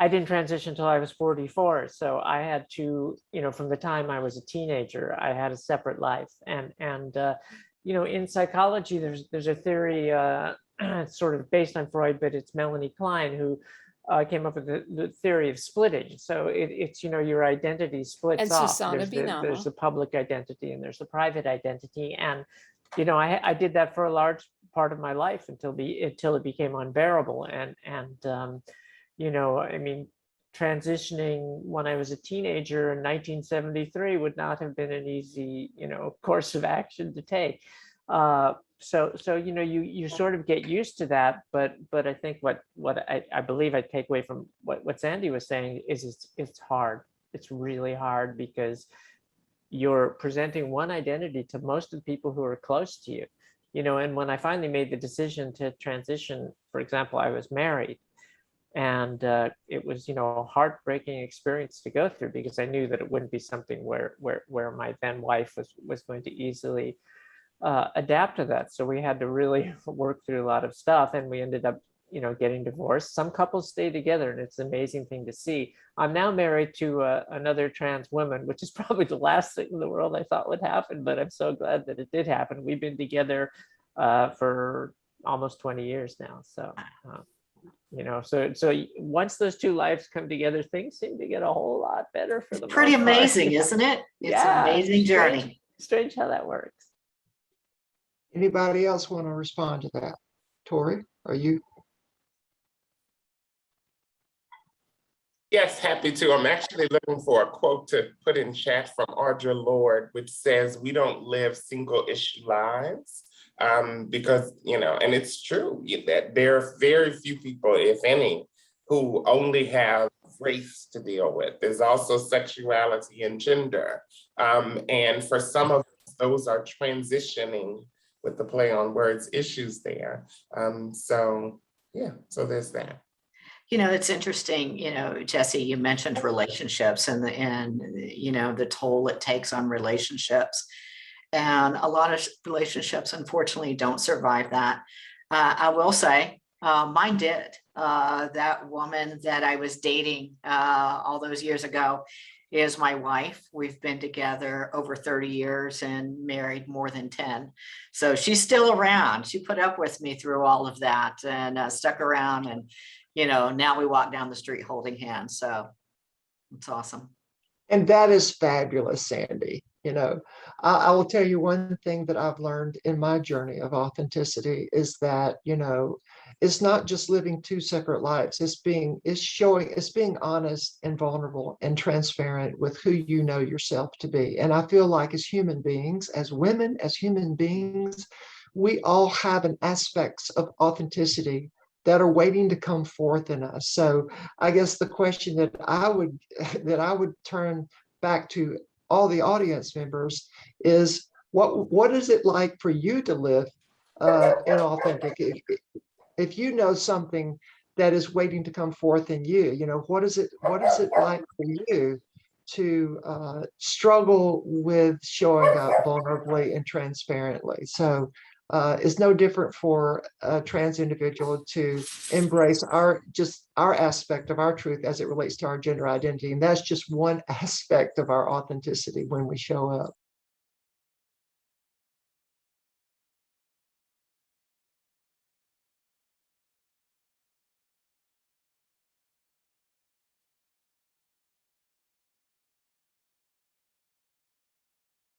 I didn't transition until I was 44. So I had to, from the time I was a teenager, I had a separate life. And in psychology, there's a theory sort of based on Freud, but it's Melanie Klein who came up with the theory of splitting. So it's, your identity splits And off. Susanna There's the public identity and there's the private identity. And, I did that for a large part of my life until it became unbearable. Transitioning when I was a teenager in 1973 would not have been an easy, course of action to take. So you sort of get used to that, but I think what I believe I take away from what Sandy was saying is it's hard. It's really hard because you're presenting one identity to most of the people who are close to you, and when I finally made the decision to transition, for example, I was married. And it was, a heartbreaking experience to go through because I knew that it wouldn't be something where my then wife was going to easily adapt to that. So we had to really work through a lot of stuff, and we ended up, getting divorced. Some couples stay together, and it's an amazing thing to see. I'm now married to another trans woman, which is probably the last thing in the world I thought would happen, but I'm so glad that it did happen. We've been together for almost 20 years now. So. So once those two lives come together, things seem to get a whole lot better for them. Pretty amazing, isn't it? It's an amazing journey. Strange how that works. Anybody else want to respond to that? Tori, are you? Yes, happy to. I'm actually looking for a quote to put in chat from Audre Lorde, which says, "We don't live single issue lives." Because, and it's true that there are very few people, if any, who only have race to deal with. There's also sexuality and gender. And for some of us, those are transitioning, with the play on words, issues there. So there's that. It's interesting, Jesse, you mentioned relationships and the toll it takes on relationships. And a lot of relationships, unfortunately, don't survive that. I will say, mine did. That woman that I was dating all those years ago is my wife. We've been together over 30 years and married more than 10. So she's still around. She put up with me through all of that and stuck around. And, now we walk down the street holding hands. So it's awesome. And that is fabulous, Sandy. I will tell you one thing that I've learned in my journey of authenticity is that, it's not just living two separate lives. It's being honest and vulnerable and transparent with who you know yourself to be. And I feel like as human beings, as women, as human beings, we all have an aspects of authenticity that are waiting to come forth in us. So I guess the question that I would turn back to all the audience members is, what is it like for you to live in authentic? If you know something that is waiting to come forth in you, what is it like for you to struggle with showing up vulnerably and transparently? So it's no different for a trans individual to embrace our aspect of our truth as it relates to our gender identity. And that's just one aspect of our authenticity when we show up.